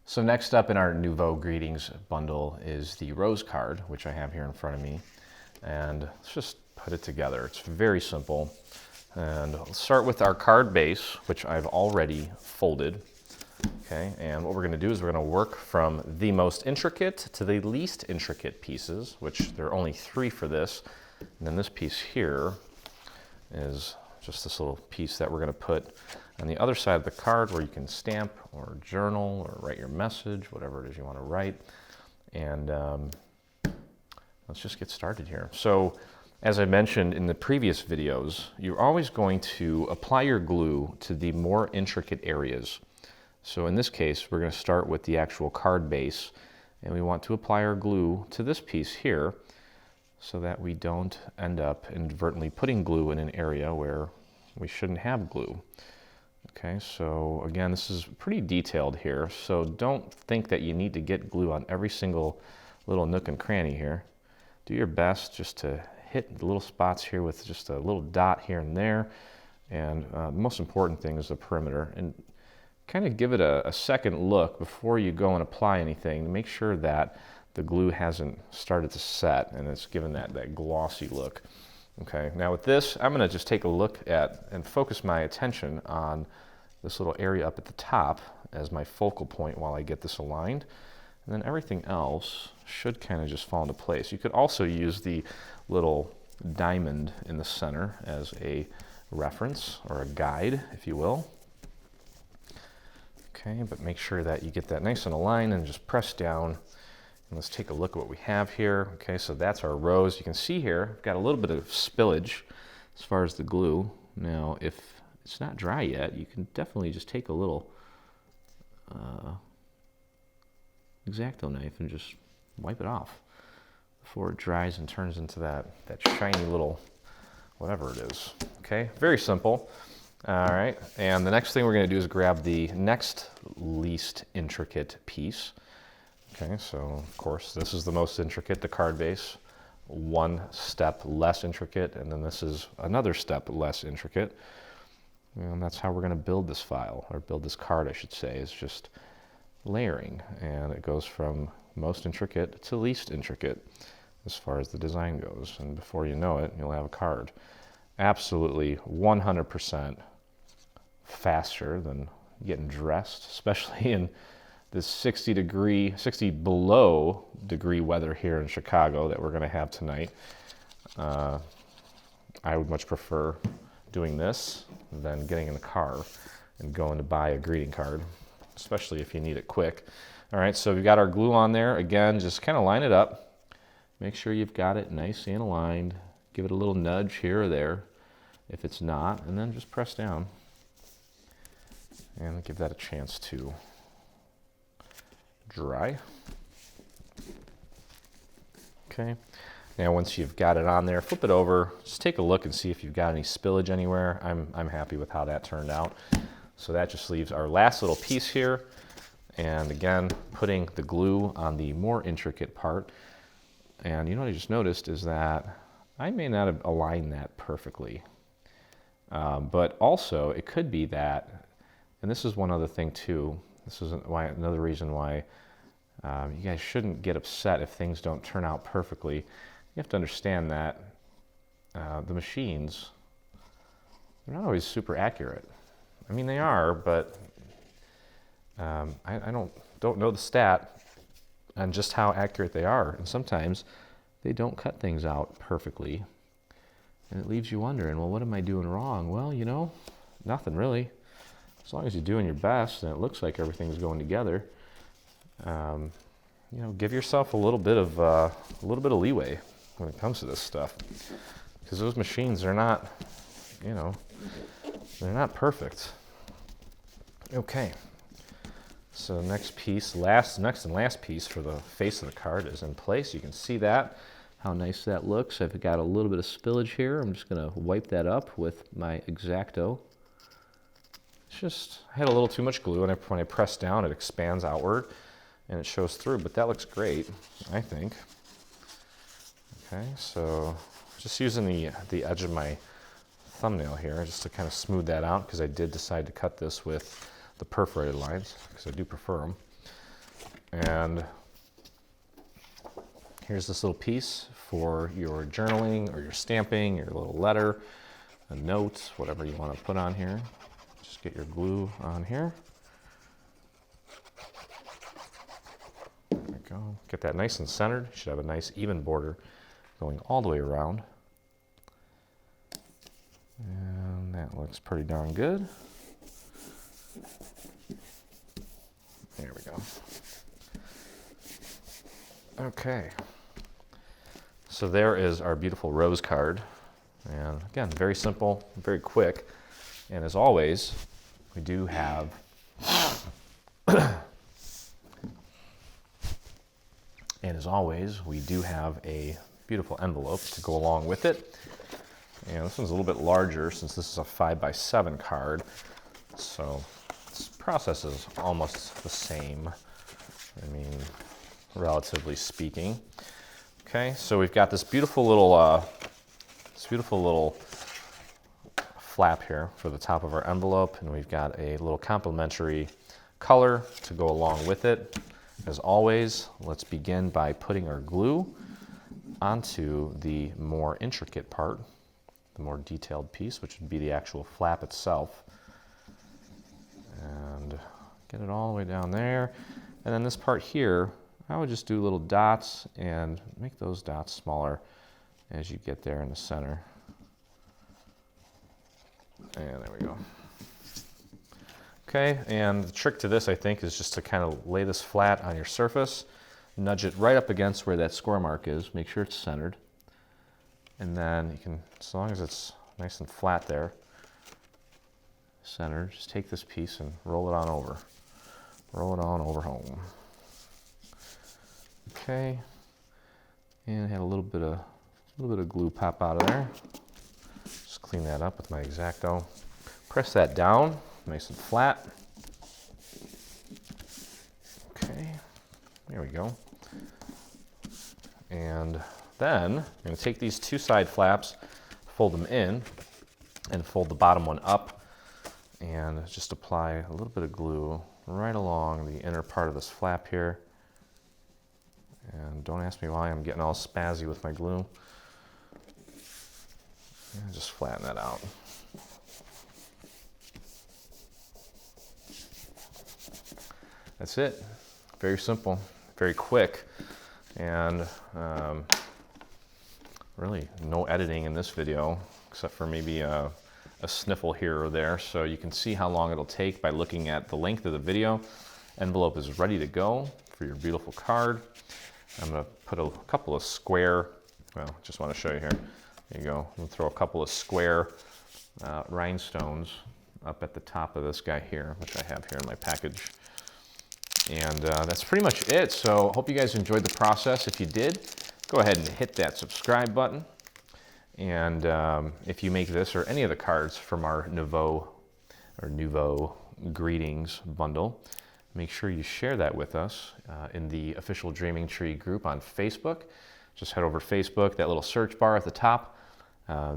So next up in our Nouveau Greetings bundle is the rose card, which I have here in front of me. And let's just put it together. It's very simple. And I'll start with our card base, which I've already folded. Okay, and what we're going to do is we're going to work from the most intricate to the least intricate pieces, which there are only 3 for this. And then this piece here is just this little piece that we're going to put on the other side of the card where you can stamp or journal or write your message, whatever it is you want to write. And let's just get started here. So as I mentioned in the previous videos, you're always going to apply your glue to the more intricate areas. So in this case, we're going to start with the actual card base, and we want to apply our glue to this piece here so that we don't end up inadvertently putting glue in an area where we shouldn't have glue. Okay, so again, this is pretty detailed here, so don't think that you need to get glue on every single little nook and cranny here. Do your best just to hit the little spots here with just a little dot here and there, and the most important thing is the perimeter. And kind of give it a second look before you go and apply anything to make sure that the glue hasn't started to set and it's given that glossy look. Okay, now with this, I'm going to just take a look at and focus my attention on this little area up at the top as my focal point while I get this aligned. And then everything else should kind of just fall into place. You could also use the little diamond in the center as a reference or a guide, if you will. Okay, but make sure that you get that nice and aligned and just press down. And let's take a look at what we have here. Okay, so that's our rose. You can see here, I've got a little bit of spillage as far as the glue. Now, if it's not dry yet, you can definitely just take a little X-Acto knife and just wipe it off before it dries and turns into that shiny little whatever it is. Okay, very simple. All right, and the next thing we're going to do is grab the next least intricate piece. Okay, so of course this is the most intricate, the card base. One step less intricate, and then this is another step less intricate. And that's how we're going to build this file, or build this card, I should say, is just layering. And it goes from most intricate to least intricate as far as the design goes. And before you know it, you'll have a card. Absolutely 100% faster than getting dressed, especially in this 60 below degree weather here in Chicago that we're going to have tonight. I would much prefer doing this than getting in the car and going to buy a greeting card, especially if you need it quick. All right, so we've got our glue on there. Again, just kind of line it up. Make sure you've got it nice and aligned. Give it a little nudge here or there if it's not, and then just press down and give that a chance to dry. Okay, now once you've got it on there, flip it over, just take a look and see if you've got any spillage anywhere. I'm happy with how that turned out. So that just leaves our last little piece here, and again, putting the glue on the more intricate part. And you know what I just noticed is that I may not have aligned that perfectly. But also, it could be that, and this is one other thing too, this is another reason why you guys shouldn't get upset if things don't turn out perfectly. You have to understand that the machines, they're not always super accurate. I mean, they are, but I don't know the stat on just how accurate they are. And sometimes they don't cut things out perfectly. And it leaves you wondering, well, what am I doing wrong? Well, you know, nothing really. As long as you're doing your best and it looks like everything's going together, you know, give yourself a little bit of leeway when it comes to this stuff, because those machines are not, you know, they're not perfect. Okay. So next and last piece for the face of the card is in place. You can see that, how nice that looks. I've got a little bit of spillage here. I'm just going to wipe that up with my X-Acto. It's just, I had a little too much glue, and when I press down, it expands outward, and it shows through, but that looks great, I think. Okay, so just using the edge of my thumbnail here just to kind of smooth that out, because I did decide to cut this with the perforated lines, because I do prefer them. And here's this little piece for your journaling or your stamping, your little letter, a note, whatever you want to put on here. Just get your glue on here. There we go. Get that nice and centered. You should have a nice even border going all the way around. And that looks pretty darn good. There we go. Okay. So there is our beautiful rose card. And again, very simple, very quick. And as always, we do have a beautiful envelope to go along with it. And this one's a little bit larger since this is a 5x7 card. So this process is almost the same. I mean, relatively speaking. Okay, so we've got this beautiful little flap here for the top of our envelope, and we've got a little complimentary color to go along with it. As always, let's begin by putting our glue onto the more intricate part, the more detailed piece, which would be the actual flap itself. And get it all the way down there. And then this part here, I would just do little dots and make those dots smaller as you get there in the center. And there we go. Okay, and the trick to this, I think, is just to kind of lay this flat on your surface, nudge it right up against where that score mark is, make sure it's centered. And then you can, as long as it's nice and flat there, centered, just take this piece and roll it on over. Roll it on over home. Okay, and had a little bit of glue pop out of there. Just clean that up with my X-Acto. Press that down, nice and flat. Okay, there we go. And then I'm going to take these two side flaps, fold them in, and fold the bottom one up, and just apply a little bit of glue right along the inner part of this flap here. And don't ask me why I'm getting all spazzy with my glue. And just flatten that out. That's it. Very simple, very quick, and really no editing in this video, except for maybe a sniffle here or there. So you can see how long it'll take by looking at the length of the video. Envelope is ready to go for your beautiful card. I'm going to put a couple of square, well, just want to show you here. There you go. I'm going to throw a couple of square rhinestones up at the top of this guy here, which I have here in my package. And that's pretty much it. So hope you guys enjoyed the process. If you did, go ahead and hit that subscribe button. And if you make this or any of the cards from our Nouveau Greetings bundle, make sure you share that with us in the official Dreaming Tree group on Facebook. Just head over to Facebook, that little search bar at the top,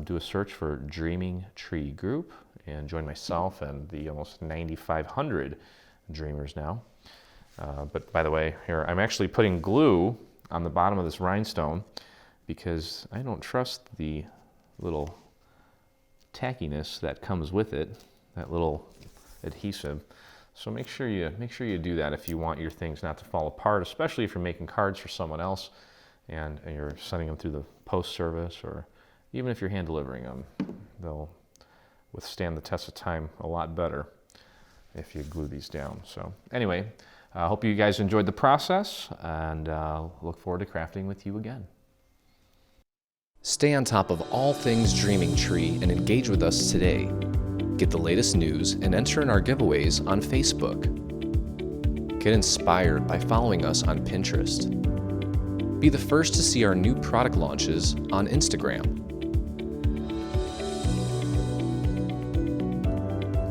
do a search for Dreaming Tree group, and join myself and the almost 9,500 dreamers now. But by the way, here I'm actually putting glue on the bottom of this rhinestone because I don't trust the little tackiness that comes with it, that little adhesive. So make sure you do that if you want your things not to fall apart, especially if you're making cards for someone else and you're sending them through the post service, or even if you're hand delivering them. They'll withstand the test of time a lot better if you glue these down. So anyway, I hope you guys enjoyed the process, and look forward to crafting with you again. Stay on top of all things Dreaming Tree and engage with us today. Get the latest news and enter in our giveaways on Facebook. Get inspired by following us on Pinterest. Be the first to see our new product launches on Instagram.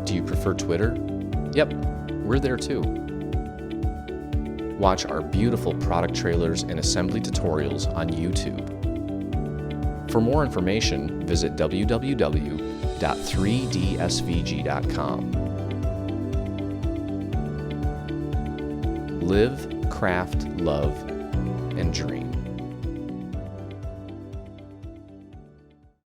Do you prefer Twitter? Yep, we're there too. Watch our beautiful product trailers and assembly tutorials on YouTube. For more information, visit www.3dsvg.com. Live, craft, love, and dream.